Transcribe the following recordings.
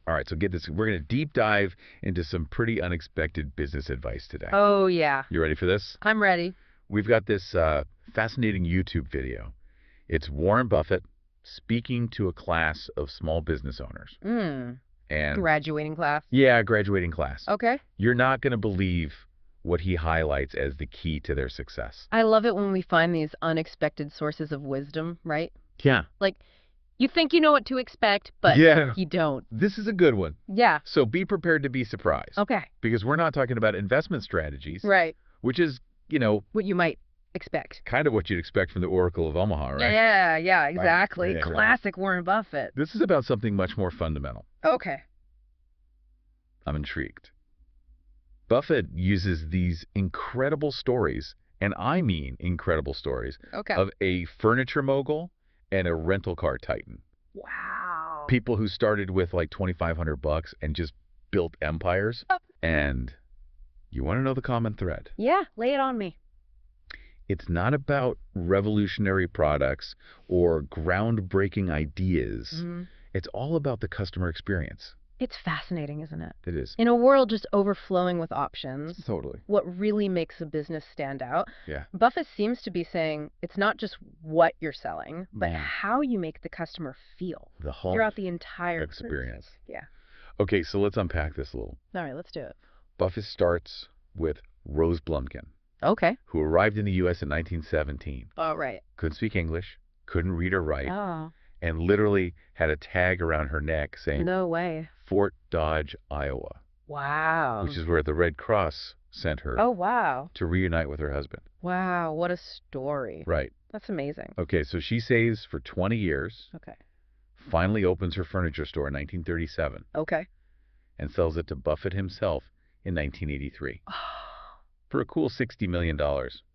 All right, so get this. We're going to deep dive into some pretty unexpected business advice today. Oh, yeah. You ready for this? I'm ready. We've got this fascinating YouTube video. It's Warren Buffett speaking to a class of small business owners. And Graduating class. yeah, graduating class. Okay. You're not going to believe what he highlights as the key to their success. I love it when we find these unexpected sources of wisdom, right? Yeah. Like, you think you know what to expect, but Yeah. you don't. This is a good one. Yeah. So be prepared to be surprised. Okay. Because we're not talking about investment strategies. Right. Which is, you know, What you might expect. kind of what you'd expect from the Oracle of Omaha, right? Yeah, exactly. Yeah, Classic Warren Buffett. This is about something much more fundamental. Okay. I'm intrigued. Buffett uses these incredible stories, and I mean incredible stories, Okay. of a furniture mogul and a rental car titan. Wow. People who started with like $2,500 and just built empires. Oh. And you want to know the common thread? Yeah, lay it on me. It's not about revolutionary products or groundbreaking ideas. It's all about the customer experience. It's fascinating, isn't it? It is. In a world just overflowing with options, Totally. what really makes a business stand out, Yeah. Buffett seems to be saying it's not just what you're selling, but Mm. how you make the customer feel The whole throughout the entire experience. Yeah. Okay, so let's unpack this a little. All right, let's do it. Buffett starts with Rose Blumkin, Okay. who arrived in the U.S. in 1917. All right. Couldn't speak English, couldn't read or write, Oh, and literally had a tag around her neck saying no way. Fort Dodge, Iowa, Wow. which is where the Red Cross sent her Oh, wow. to reunite with her husband. Wow, what a story. Right. That's amazing. Okay, so she saves for 20 years, Okay. finally opens her furniture store in 1937, Okay. and sells it to Buffett himself in 1983 for a cool $60 million.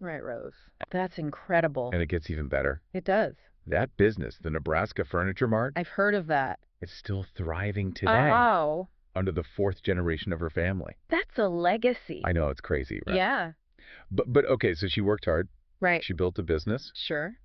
Right, Rose. That's incredible. And it gets even better. It does. That business, the Nebraska Furniture Mart, I've heard of that. it's still thriving today Oh, under the fourth generation of her family. that's a legacy. I know, it's crazy, right? Yeah. But okay, so she worked hard. Right. She built a business. Sure.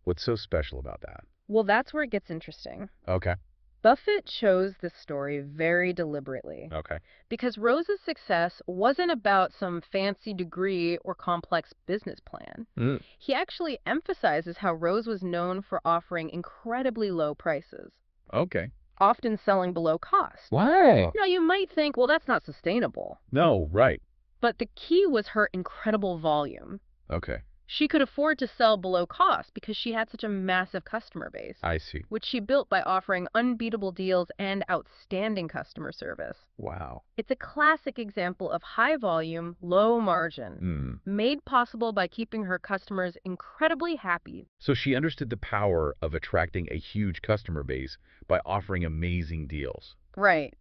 What's so special about that? Well, that's where it gets interesting. Okay. Buffett chose this story very deliberately Okay. because Rose's success wasn't about some fancy degree or complex business plan. He actually emphasizes how Rose was known for offering incredibly low prices, Okay. often selling below cost. Wow. Now, you might think, well, that's not sustainable. No, right. But the key was her incredible volume. Okay. She could afford to sell below cost because she had such a massive customer base, I see. which she built by offering unbeatable deals and outstanding customer service. Wow. It's a classic example of high volume, low margin, made possible by keeping her customers incredibly happy. So she understood the power of attracting a huge customer base by offering amazing deals. Right.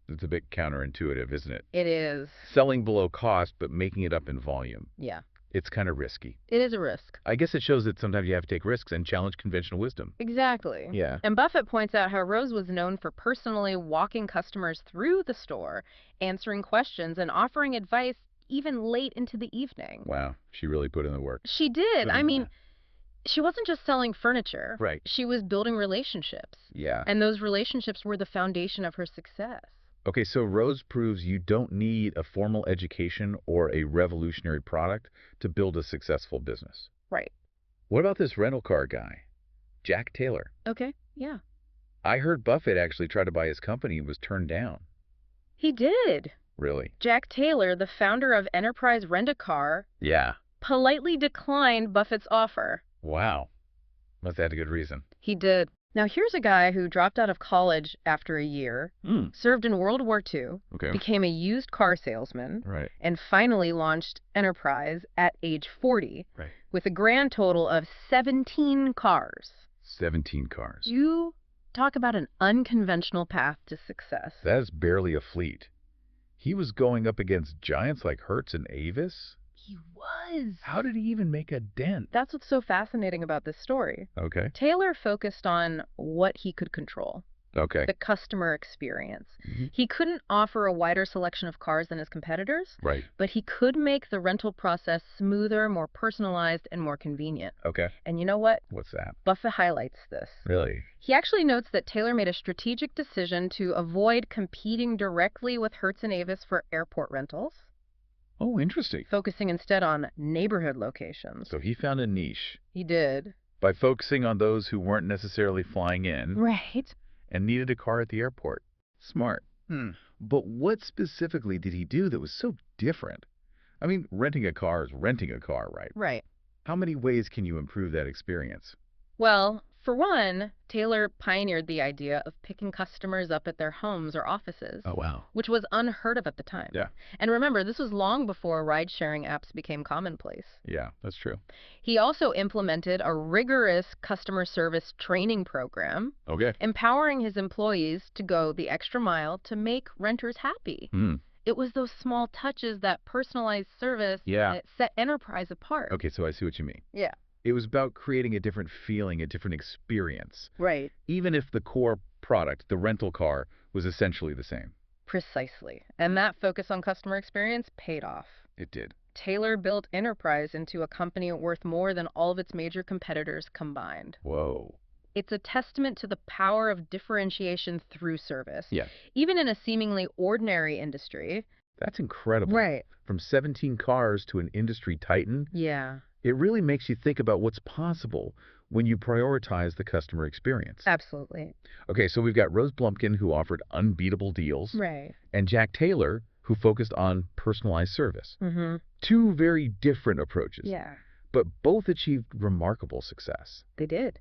It's a bit counterintuitive, isn't it? It is. Selling below cost, but making it up in volume. Yeah. It's kind of risky. It is a risk. I guess it shows that sometimes you have to take risks and challenge conventional wisdom. Exactly. Yeah. And Buffett points out how Rose was known for personally walking customers through the store, answering questions, and offering advice even late into the evening. Wow. She really put in the work. She did. I mean, she wasn't just selling furniture. Right. She was building relationships. Yeah. And those relationships were the foundation of her success. Okay, so Rose proves you don't need a formal education or a revolutionary product to build a successful business. Right. What about this rental car guy, Jack Taylor? Okay. Yeah. I heard Buffett actually tried to buy his company and was turned down. He did. Really? Jack Taylor, the founder of Enterprise Rent-A-Car, Yeah. politely declined Buffett's offer. Wow. Must have had a good reason. He did. Now, here's a guy who dropped out of college after a year, served in World War II, Okay. became a used car salesman, Right. and finally launched Enterprise at age 40 Right. with a grand total of 17 cars. 17 cars. You talk about an unconventional path to success. That's barely a fleet. He was going up against giants like Hertz and Avis? He was. How did he even make a dent? That's what's so fascinating about this story. Okay. Taylor focused on what he could control. Okay. the customer experience. Mm-hmm. He couldn't offer a wider selection of cars than his competitors, Right. but he could make the rental process smoother, more personalized, and more convenient. Okay. And you know what? What's that? Buffett highlights this. Really? He actually notes that Taylor made a strategic decision to avoid competing directly with Hertz and Avis for airport rentals, Oh, interesting. focusing instead on neighborhood locations. So he found a niche He did. by focusing on those who weren't necessarily flying in Right. and needed a car at the airport. Smart. But what specifically did he do that was so different? I mean, renting a car is renting a car, right? Right. How many ways can you improve that experience? Well, for one, Taylor pioneered the idea of picking customers up at their homes or offices, Oh, wow. which was unheard of at the time. Yeah. And remember, this was long before ride-sharing apps became commonplace. Yeah, that's true. He also implemented a rigorous customer service training program, Okay. empowering his employees to go the extra mile to make renters happy. It was those small touches, that personalized service, Yeah. that set Enterprise apart. Okay, so I see what you mean. Yeah. It was about creating a different feeling, a different experience, Right. even if the core product, the rental car, was essentially the same. Precisely. And that focus on customer experience paid off. It did. Taylor built Enterprise into a company worth more than all of its major competitors combined. Whoa. It's a testament to the power of differentiation through service. Yeah. Even in a seemingly ordinary industry. That's incredible. Right. From 17 cars to an industry titan, Yeah. it really makes you think about what's possible when you prioritize the customer experience. Absolutely. Okay, so we've got Rose Blumkin, who offered unbeatable deals, Right. and Jack Taylor, who focused on personalized service. Mm-hmm. Two very different approaches, Yeah. but both achieved remarkable success. They did.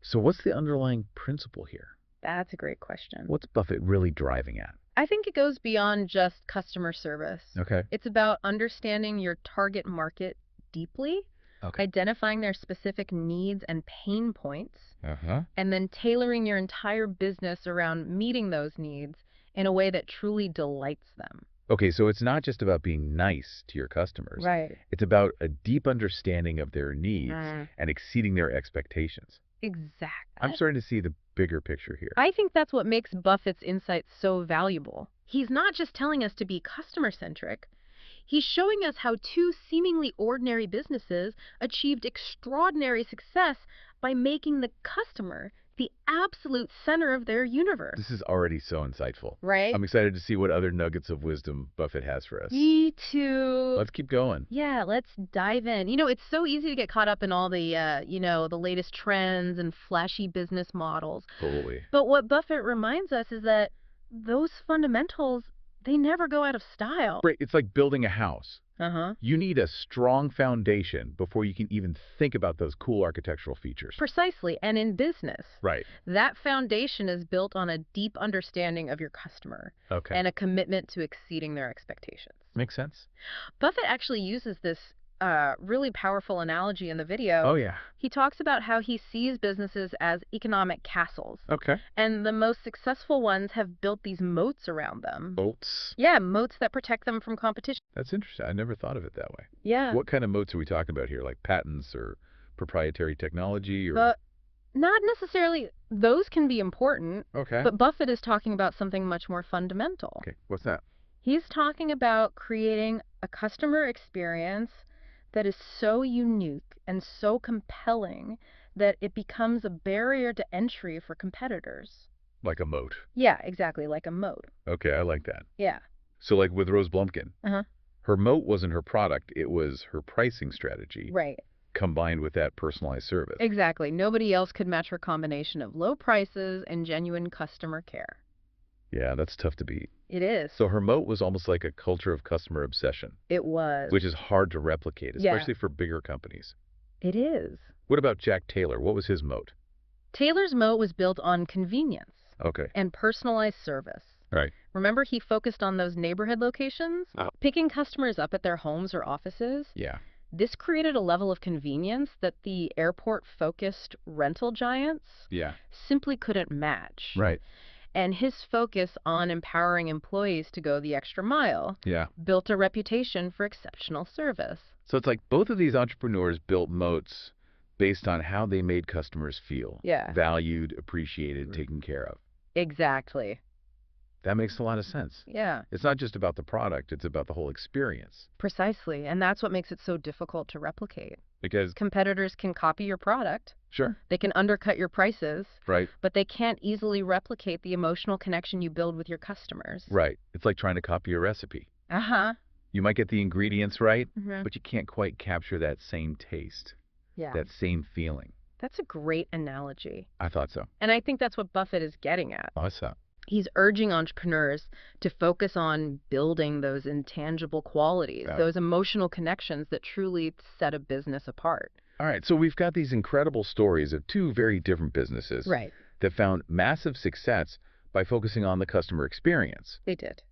So what's the underlying principle here? That's a great question. What's Buffett really driving at? I think it goes beyond just customer service. Okay. It's about understanding your target market deeply, Okay. identifying their specific needs and pain points, Uh-huh. and then tailoring your entire business around meeting those needs in a way that truly delights them. Okay, so it's not just about being nice to your customers. Right. It's about a deep understanding of their needs Mm. and exceeding their expectations. Exactly. I'm starting to see the bigger picture here. I think that's what makes Buffett's insights so valuable. He's not just telling us to be customer-centric. He's showing us how two seemingly ordinary businesses achieved extraordinary success by making the customer the absolute center of their universe. This is already so insightful. Right? I'm excited to see what other nuggets of wisdom Buffett has for us. Me too. Let's keep going. Yeah, let's dive in. You know, it's so easy to get caught up in all the, the latest trends and flashy business models. Totally. But what Buffett reminds us is that those fundamentals, they never go out of style. Right, it's like building a house. Uh-huh. You need a strong foundation before you can even think about those cool architectural features. Precisely. And in business, Right. that foundation is built on a deep understanding of your customer Okay. and a commitment to exceeding their expectations. Makes sense. Buffett actually uses this really powerful analogy in the video. Oh, yeah. He talks about how he sees businesses as economic castles. Okay. And the most successful ones have built these moats around them. Moats. Yeah, moats that protect them from competition. That's interesting. I never thought of it that way. Yeah. What kind of moats are we talking about here? Like patents or proprietary technology? Or But not necessarily. Those can be important. Okay. But Buffett is talking about something much more fundamental. Okay. What's that? He's talking about creating a customer experience that is so unique and so compelling that it becomes a barrier to entry for competitors. Like a moat. Yeah, exactly, like a moat. Okay, I like that. Yeah. So like with Rose Blumkin, Uh-huh. her moat wasn't her product, it was her pricing strategy Right. combined with that personalized service. Exactly. Nobody else could match her combination of low prices and genuine customer care. Yeah, that's tough to beat. It is. So her moat was almost like a culture of customer obsession, It was. which is hard to replicate, Yeah. especially for bigger companies. It is. What about Jack Taylor? What was his moat? Taylor's moat was built on convenience Okay. and personalized service. Right. Remember, he focused on those neighborhood locations, picking customers up at their homes or offices. Yeah. This created a level of convenience that the airport-focused rental giants Yeah. simply couldn't match. Right. And his focus on empowering employees to go the extra mile Yeah. built a reputation for exceptional service. So it's like both of these entrepreneurs built moats based on how they made customers feel. Yeah. Valued, appreciated, taken care of. Exactly. That makes a lot of sense. Yeah, It's not just about the product, it's about the whole experience. precisely. And that's what makes it so difficult to replicate. Because, Competitors can copy your product, sure, they can undercut your prices, right, but they can't easily replicate the emotional connection you build with your customers. right. It's like trying to copy a recipe. Uh-huh. You might get the ingredients right, Hmm. but you can't quite capture that same taste, Yeah. that same feeling. That's a great analogy. I thought so. And I think that's what Buffett is getting at. Awesome. He's urging entrepreneurs to focus on building those intangible qualities, Yeah. those emotional connections that truly set a business apart. All right, so we've got these incredible stories of two very different businesses Right. that found massive success by focusing on the customer experience. They did.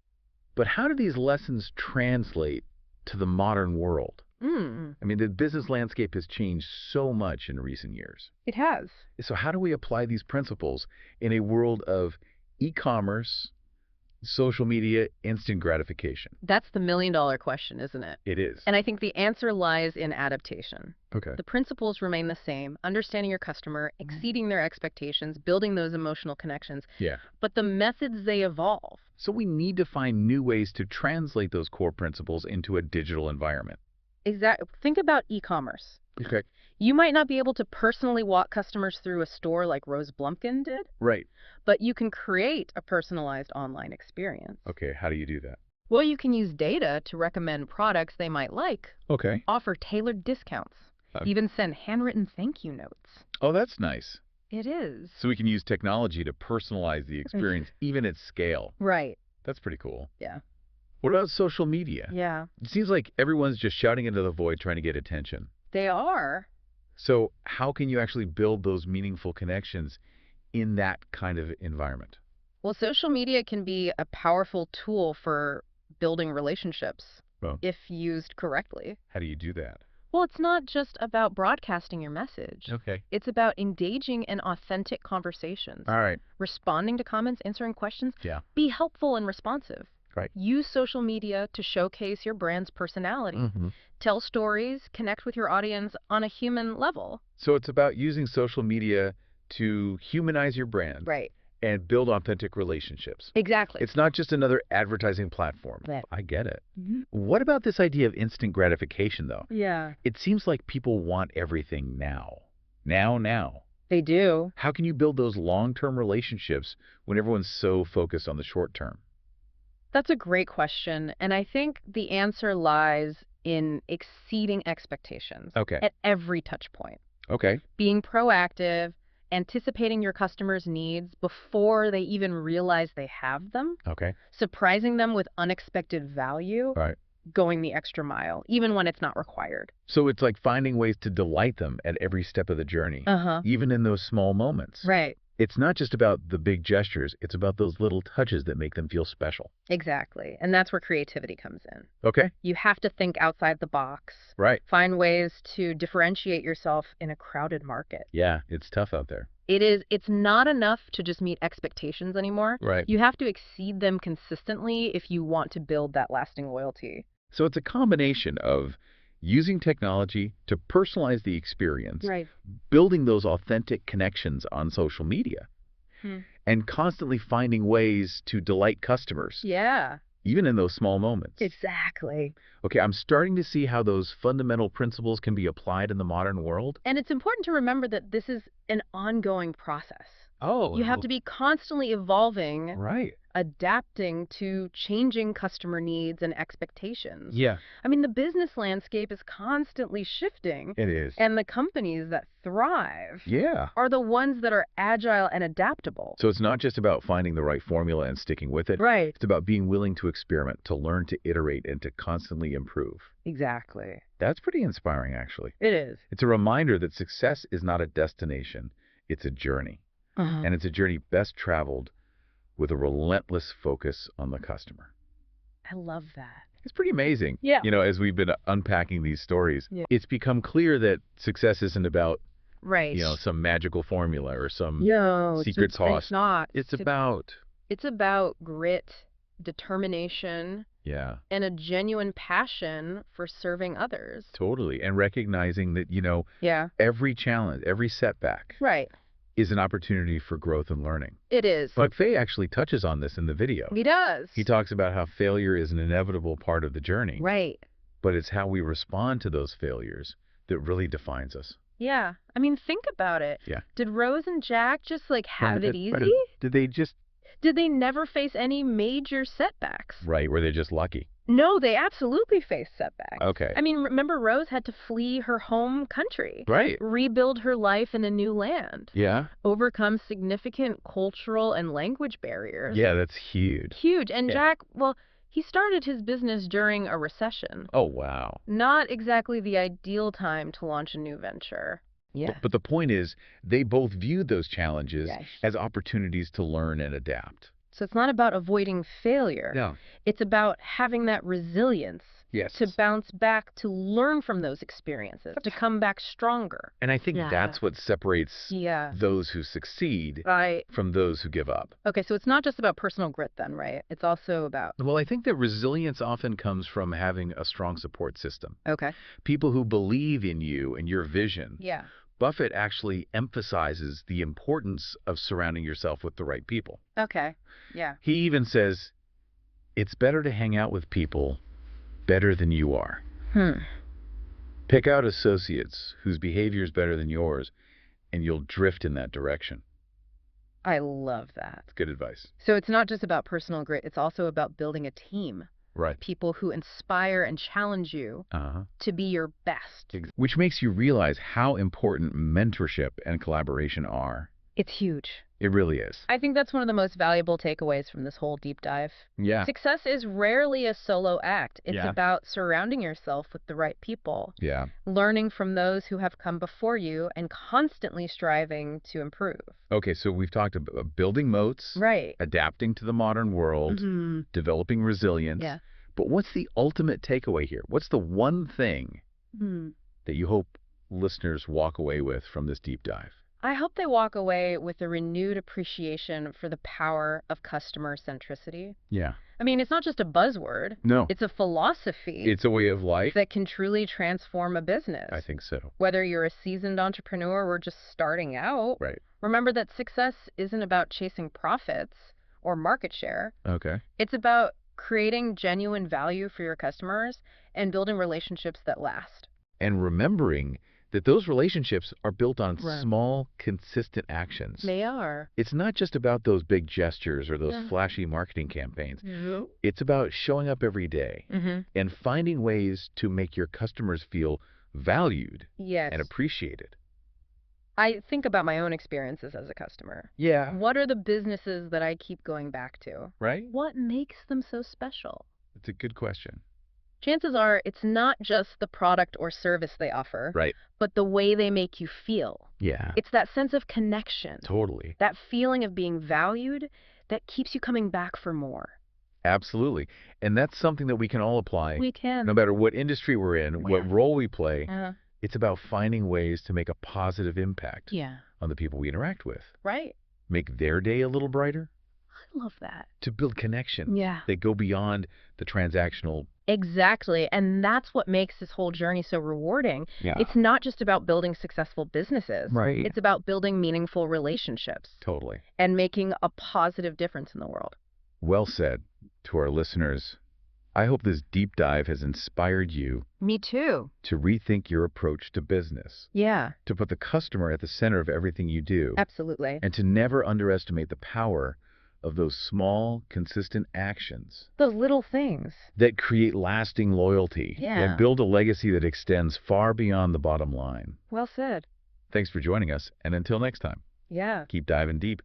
But how do these lessons translate to the modern world? Mm, I mean, the business landscape has changed so much in recent years. it has. So how do we apply these principles in a world of e-commerce, social media, instant gratification? That's the million-dollar question, isn't it? It is. And I think the answer lies in adaptation. Okay. The principles remain the same: understanding your customer, exceeding their expectations, building those emotional connections. Yeah. But the methods, they evolve. So we need to find new ways to translate those core principles into a digital environment. Exactly. Think about e-commerce. Okay. You might not be able to personally walk customers through a store like Rose Blumkin did, Right. but you can create a personalized online experience. Okay, how do you do that? Well, you can use data to recommend products they might like, Okay. offer tailored discounts, Uh, even send handwritten thank you notes. Oh, that's nice. It is. So we can use technology to personalize the experience even at scale. Right. That's pretty cool. Yeah. What about social media? Yeah. It seems like everyone's just shouting into the void trying to get attention. They are. So how can you actually build those meaningful connections in that kind of environment? Well, social media can be a powerful tool for building relationships Well, if used correctly. how do you do that? Well, it's not just about broadcasting your message. Okay. It's about engaging in authentic conversations, All right. responding to comments, answering questions. Yeah. Be helpful and responsive. Right. Use social media to showcase your brand's personality. Mm-hmm. Tell stories, connect with your audience on a human level. So it's about using social media to humanize your brand Right. and build authentic relationships. Exactly. It's not just another advertising platform. Right. I get it. Mhm. What about this idea of instant gratification, though? Yeah. It seems like people want everything now. Now. They do. How can you build those long-term relationships when everyone's so focused on the short term? That's a great question. And I think the answer lies in exceeding expectations Okay. at every touch point. Okay. Being proactive, anticipating your customers' needs before they even realize they have them, Okay. surprising them with unexpected value, All right. going the extra mile, even when it's not required. So it's like finding ways to delight them at every step of the journey, Uh-huh. even in those small moments. Right. It's not just about the big gestures, it's about those little touches that make them feel special. Exactly. And that's where creativity comes in. Okay? You have to think outside the box, Right. find ways to differentiate yourself in a crowded market. Yeah, it's tough out there. It's not enough to just meet expectations anymore. Right. You have to exceed them consistently if you want to build that lasting loyalty. So it's a combination of using technology to personalize the experience, Right. building those authentic connections on social media, Hmm. and constantly finding ways to delight customers, Yeah, even in those small moments. exactly. Okay, I'm starting to see how those fundamental principles can be applied in the modern world. And it's important to remember that this is an ongoing process. Oh, You have to be constantly evolving, right. adapting to changing customer needs and expectations. Yeah, I mean, the business landscape is constantly shifting, it is. and the companies that thrive Yeah. are the ones that are agile and adaptable. So it's not just about finding the right formula and sticking with it. Right. It's about being willing to experiment, to learn, to iterate, and to constantly improve. Exactly. That's pretty inspiring, actually. It is. It's a reminder that success is not a destination, it's a journey. Uh-huh. And it's a journey best traveled with a relentless focus on the customer. I love that. It's pretty amazing. Yeah. You know, as we've been unpacking these stories, Yeah. it's become clear that success isn't about, Right. some magical formula or some No, secret sauce. It's not. It's about, It's about grit, determination, yeah, and a genuine passion for serving others. totally. And recognizing that, Yeah. every challenge, every setback Right. is an opportunity for growth and learning. It is. Buffett actually touches on this in the video. He does. He talks about how failure is an inevitable part of the journey. Right. But it's how we respond to those failures that really defines us. Yeah. I mean, think about it. Yeah. Did Rose and Jack just like have it easy? Did they just... Did they never face any major setbacks? Right, were they just lucky? No, they absolutely faced setbacks. Okay. I mean, remember Rose had to flee her home country. Right. Rebuild her life in a new land. Yeah. Overcome significant cultural and language barriers. Yeah, that's huge. Huge. And Yeah. Jack, well, he started his business during a recession. Oh, wow. Not exactly the ideal time to launch a new venture. Yeah. But the point is, they both viewed those challenges Yes. as opportunities to learn and adapt. So it's not about avoiding failure. No. It's about having that resilience Yes. to bounce back, to learn from those experiences, to come back stronger. And I think Yeah. that's what separates Yeah. those who succeed Right. from those who give up. Okay, so it's not just about personal grit then, right? It's also about... Well, I think that resilience often comes from having a strong support system. Okay. People who believe in you and your vision. Yeah. Buffett actually emphasizes the importance of surrounding yourself with the right people. Okay. Yeah. He even says, it's better to hang out with people better than you are. Pick out associates whose behavior is better than yours, and you'll drift in that direction. I love that. It's good advice. So it's not just about personal grit, it's also about building a team. Right. People who inspire and challenge you to be your best. Which makes you realize how important mentorship and collaboration are. It's huge. It really is. I think that's one of the most valuable takeaways from this whole deep dive. Yeah. Success is rarely a solo act. It's Yeah. about surrounding yourself with the right people, Yeah. learning from those who have come before you, and constantly striving to improve. Okay, so we've talked about building moats, Right. adapting to the modern world, developing resilience. Yeah. But what's the ultimate takeaway here? What's the one thing that you hope listeners walk away with from this deep dive? I hope they walk away with a renewed appreciation for the power of customer centricity. Yeah. I mean, it's not just a buzzword. No. It's a philosophy It's a way of life. that can truly transform a business. I think so. Whether you're a seasoned entrepreneur or just starting out, Right. remember that success isn't about chasing profits or market share. Okay. It's about creating genuine value for your customers and building relationships that last. And remembering that those relationships are built on Right. small, consistent actions. They are. It's not just about those big gestures or those Yeah. flashy marketing campaigns. Mm-hmm. It's about showing up every day and finding ways to make your customers feel valued Yes. and appreciated. I think about my own experiences as a customer. Yeah. What are the businesses that I keep going back to? Right? What makes them so special? It's a good question. Chances are it's not just the product or service they offer, Right. but the way they make you feel. Yeah. It's that sense of connection, Totally. that feeling of being valued that keeps you coming back for more. Absolutely. And that's something that we can all apply. We can. No matter what industry we're in, what role we play. It's about finding ways to make a positive impact Yeah. on the people we interact with. Right. Make their day a little brighter. I love that. To build connection. Yeah. That go beyond the transactional. Exactly. And that's what makes this whole journey so rewarding. Yeah. It's not just about building successful businesses. Right. It's about building meaningful relationships Totally. and making a positive difference in the world. Well said. To our listeners, I hope this deep dive has inspired you Me too. to rethink your approach to business, Yeah, to put the customer at the center of everything you do, absolutely. and to never underestimate the power of those small, consistent actions Those little things. that create lasting loyalty Yeah. and build a legacy that extends far beyond the bottom line. Well said. Thanks for joining us, and until next time, Yeah. keep diving deep.